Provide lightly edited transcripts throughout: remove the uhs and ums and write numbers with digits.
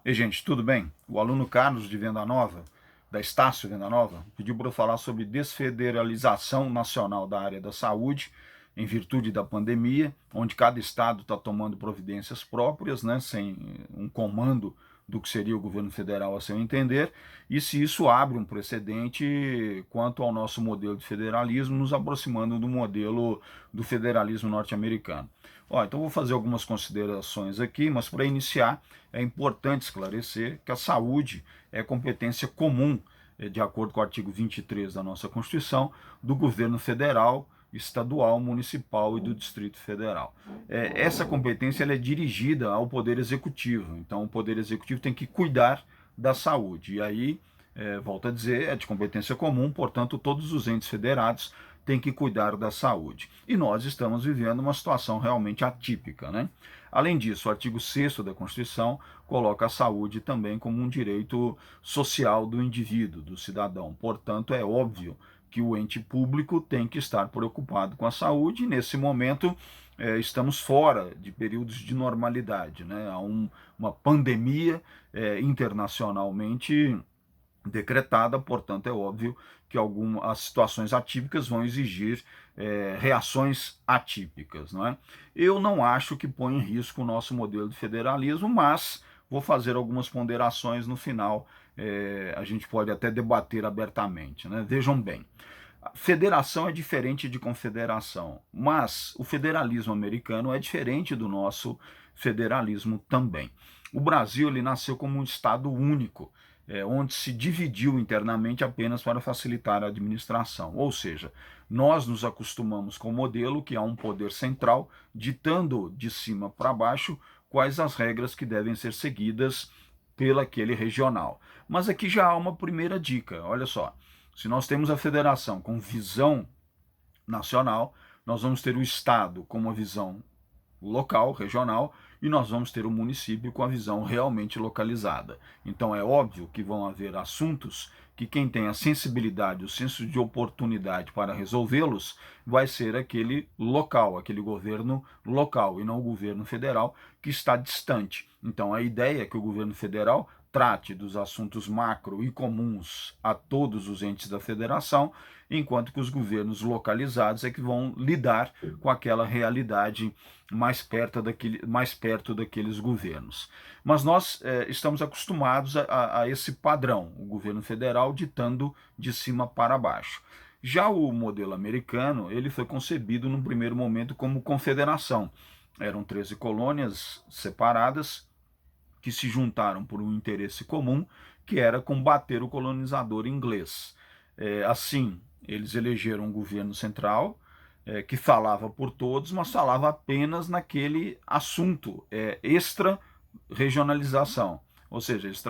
Ei, gente, tudo bem? O aluno Carlos de Venda Nova, da Estácio Venda Nova, pediu para eu falar sobre desfederalização nacional da área da saúde, em virtude da pandemia, onde cada estado está tomando providências próprias, né, sem um comando do que seria o governo federal, a seu entender, e se isso abre um precedente quanto ao nosso modelo de federalismo, nos aproximando do modelo do federalismo norte-americano. Então vou fazer algumas considerações aqui, mas para iniciar é importante esclarecer que a saúde é competência comum, de acordo com o artigo 23 da nossa Constituição, do governo federal, estadual, municipal e do Distrito Federal. Essa competência ela é dirigida ao Poder Executivo, então o Poder Executivo tem que cuidar da saúde. E aí, volto a dizer, é de competência comum, portanto, todos os entes federados têm que cuidar da saúde. E nós estamos vivendo uma situação realmente atípica, né? Além disso, o artigo 6º da Constituição coloca a saúde também como um direito social do indivíduo, do cidadão. Portanto, é óbvio que o ente público tem que estar preocupado com a saúde e, nesse momento, estamos fora de períodos de normalidade, né? Há uma pandemia internacionalmente decretada, portanto é óbvio que algumas situações atípicas vão exigir reações atípicas. Não é? Eu não acho que põe em risco o nosso modelo de federalismo, mas vou fazer algumas ponderações no final, a gente pode até debater abertamente. Né? Vejam bem, federação é diferente de confederação, mas o federalismo americano é diferente do nosso federalismo também. O Brasil ele nasceu como um estado único, onde se dividiu internamente apenas para facilitar a administração. Ou seja, nós nos acostumamos com o modelo que há um poder central ditando de cima para baixo quais as regras que devem ser seguidas pelo aquele regional. Mas aqui já há uma primeira dica, olha só. Se nós temos a federação com visão nacional, nós vamos ter o Estado com uma visão local, regional, e nós vamos ter o município com a visão realmente localizada. Então é óbvio que vão haver assuntos que quem tem a sensibilidade, o senso de oportunidade para resolvê-los, vai ser aquele local, aquele governo local, e não o governo federal que está distante. Então a ideia é que o governo federal trate dos assuntos macro e comuns a todos os entes da federação, enquanto que os governos localizados é que vão lidar com aquela realidade mais perto daqueles governos. Mas nós estamos acostumados a esse padrão, o governo federal ditando de cima para baixo. Já o modelo americano, ele foi concebido num primeiro momento como confederação. Eram 13 colônias separadas que se juntaram por um interesse comum, que era combater o colonizador inglês. Assim, eles elegeram um governo central, que falava por todos, mas falava apenas naquele assunto extra-regionalização. Ou seja, eles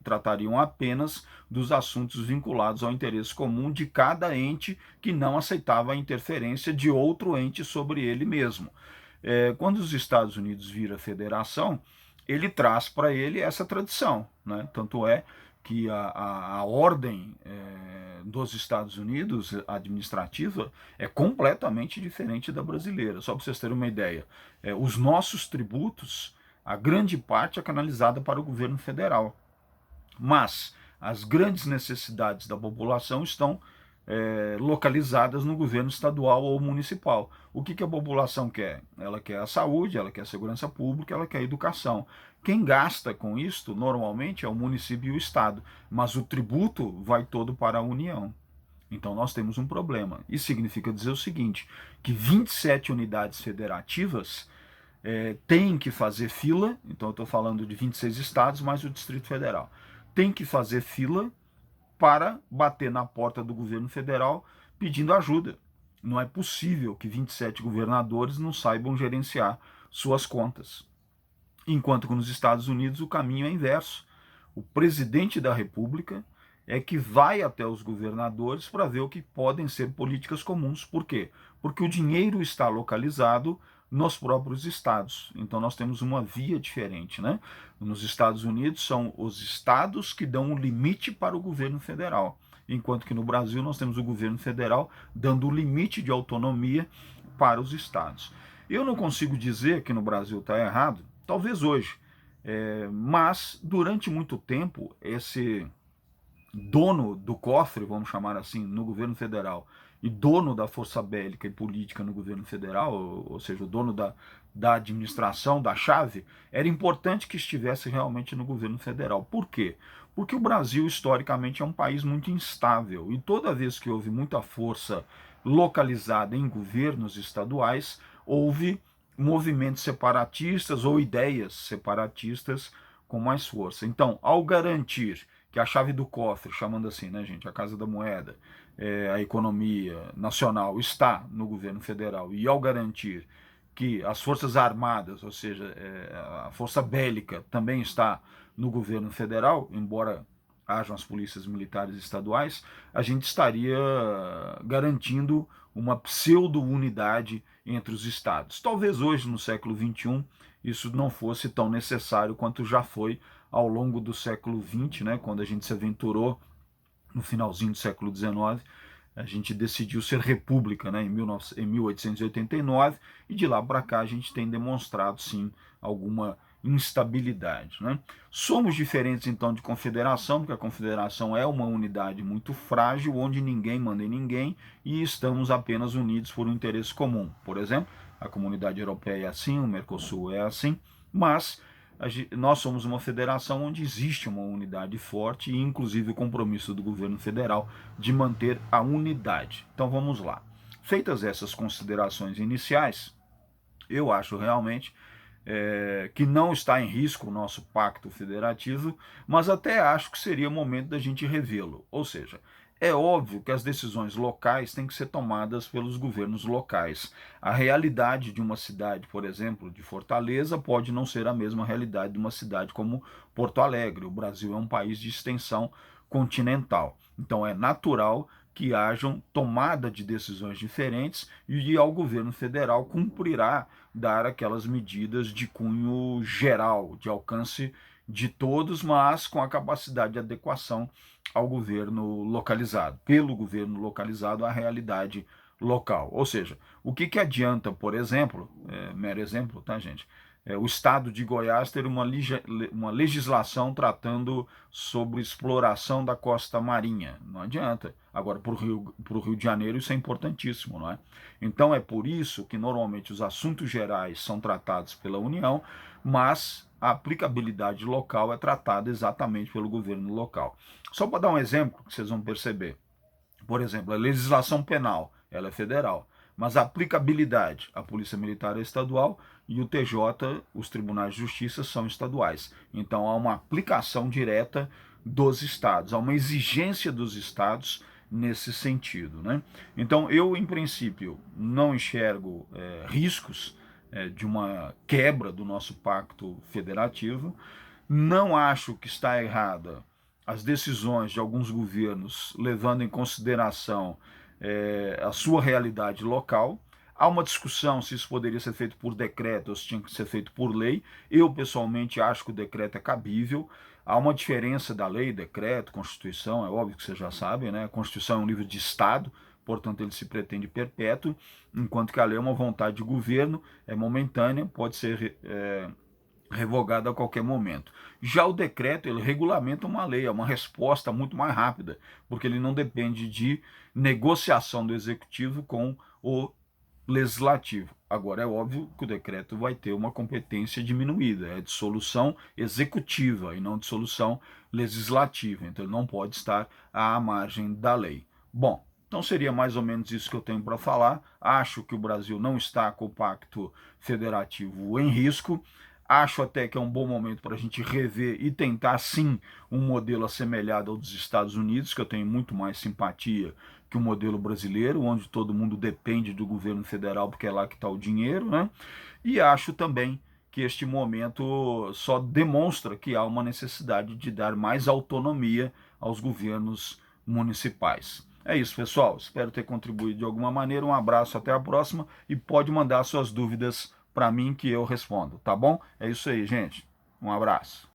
tratariam apenas dos assuntos vinculados ao interesse comum de cada ente que não aceitava a interferência de outro ente sobre ele mesmo. Quando os Estados Unidos viram a federação, ele traz para ele essa tradição. Né? Tanto é que a ordem dos Estados Unidos administrativa é completamente diferente da brasileira. Só para vocês terem uma ideia, os nossos tributos, a grande parte é canalizada para o governo federal, mas as grandes necessidades da população estão localizadas no governo estadual ou municipal. O que a população quer? Ela quer a saúde, ela quer a segurança pública, ela quer a educação. Quem gasta com isto, normalmente, é o município e o estado, mas o tributo vai todo para a União. Então nós temos um problema. Isso significa dizer o seguinte, que 27 unidades federativas têm que fazer fila, então eu estou falando de 26 estados mais o Distrito Federal, tem que fazer fila para bater na porta do governo federal pedindo ajuda. Não é possível que 27 governadores não saibam gerenciar suas contas. Enquanto que nos Estados Unidos o caminho é inverso. O presidente da República é que vai até os governadores para ver o que podem ser políticas comuns. Por quê? Porque o dinheiro está localizado nos próprios estados. Então nós temos uma via diferente, né? Nos Estados Unidos são os estados que dão o limite para o governo federal, enquanto que no Brasil nós temos o governo federal dando o limite de autonomia para os estados. Eu não consigo dizer que no Brasil está errado, talvez hoje, Mas, durante muito tempo, esse dono do cofre, vamos chamar assim, no governo federal, e dono da força bélica e política no governo federal, ou seja, o dono da administração, da chave, era importante que estivesse realmente no governo federal. Por quê? Porque o Brasil, historicamente, é um país muito instável, e toda vez que houve muita força localizada em governos estaduais, houve movimentos separatistas ou ideias separatistas com mais força. Então, ao garantir que a chave do cofre, chamando assim, né, gente, a Casa da Moeda, a economia nacional está no governo federal, e ao garantir que as forças armadas, ou seja, a força bélica também está no governo federal, embora hajam as polícias militares estaduais, a gente estaria garantindo uma pseudo-unidade entre os estados. Talvez hoje, no século XXI, isso não fosse tão necessário quanto já foi ao longo do século XX, né, quando a gente se aventurou no finalzinho do século XIX, a gente decidiu ser república, né, em 1889, e de lá para cá a gente tem demonstrado, sim, alguma instabilidade. Né? Somos diferentes, então, de confederação, porque a confederação é uma unidade muito frágil, onde ninguém manda em ninguém, e estamos apenas unidos por um interesse comum. Por exemplo, a comunidade europeia é assim, o Mercosul é assim, mas nós somos uma federação onde existe uma unidade forte e, inclusive, o compromisso do governo federal de manter a unidade. Então vamos lá. Feitas essas considerações iniciais, eu acho realmente que não está em risco o nosso pacto federativo, mas até acho que seria momento da gente revê-lo. Ou seja, é óbvio que as decisões locais têm que ser tomadas pelos governos locais. A realidade de uma cidade, por exemplo, de Fortaleza, pode não ser a mesma realidade de uma cidade como Porto Alegre. O Brasil é um país de extensão continental. Então é natural que hajam tomada de decisões diferentes e ao governo federal cumprirá dar aquelas medidas de cunho geral, de alcance de todos, mas com a capacidade de adequação ao governo localizado, pelo governo localizado à realidade local. Ou seja, o que adianta, por exemplo, mero exemplo, tá, gente? O estado de Goiás ter uma legislação tratando sobre exploração da costa marinha. Não adianta. Agora, para o Rio de Janeiro, isso é importantíssimo, não é? Então, é por isso que normalmente os assuntos gerais são tratados pela União, mas a aplicabilidade local é tratada exatamente pelo governo local. Só para dar um exemplo que vocês vão perceber. Por exemplo, a legislação penal, ela é federal, mas a aplicabilidade, a Polícia Militar é estadual e o TJ, os Tribunais de Justiça, são estaduais. Então há uma aplicação direta dos estados, há uma exigência dos estados nesse sentido. Né? Então eu, em princípio, não enxergo riscos de uma quebra do nosso pacto federativo, não acho que está errada as decisões de alguns governos levando em consideração a sua realidade local. Há uma discussão se isso poderia ser feito por decreto ou se tinha que ser feito por lei. Eu, pessoalmente, acho que o decreto é cabível. Há uma diferença da lei, decreto, Constituição, é óbvio que vocês já sabem, né? A Constituição é um livro de Estado, portanto ele se pretende perpétuo, enquanto que a lei é uma vontade de governo, é momentânea, pode ser revogado a qualquer momento. Já o decreto, ele regulamenta uma lei, é uma resposta muito mais rápida, porque ele não depende de negociação do executivo com o legislativo. Agora, é óbvio que o decreto vai ter uma competência diminuída, é de solução executiva e não de solução legislativa, então ele não pode estar à margem da lei. Bom, então seria mais ou menos isso que eu tenho para falar. Acho que o Brasil não está com o pacto federativo em risco. Acho até que é um bom momento para a gente rever e tentar, sim, um modelo assemelhado ao dos Estados Unidos, que eu tenho muito mais simpatia que o modelo brasileiro, onde todo mundo depende do governo federal, porque é lá que está o dinheiro, né? E acho também que este momento só demonstra que há uma necessidade de dar mais autonomia aos governos municipais. É isso, pessoal. Espero ter contribuído de alguma maneira. Um abraço, até a próxima e pode mandar suas dúvidas para mim que eu respondo, tá bom? É isso aí, gente. Um abraço.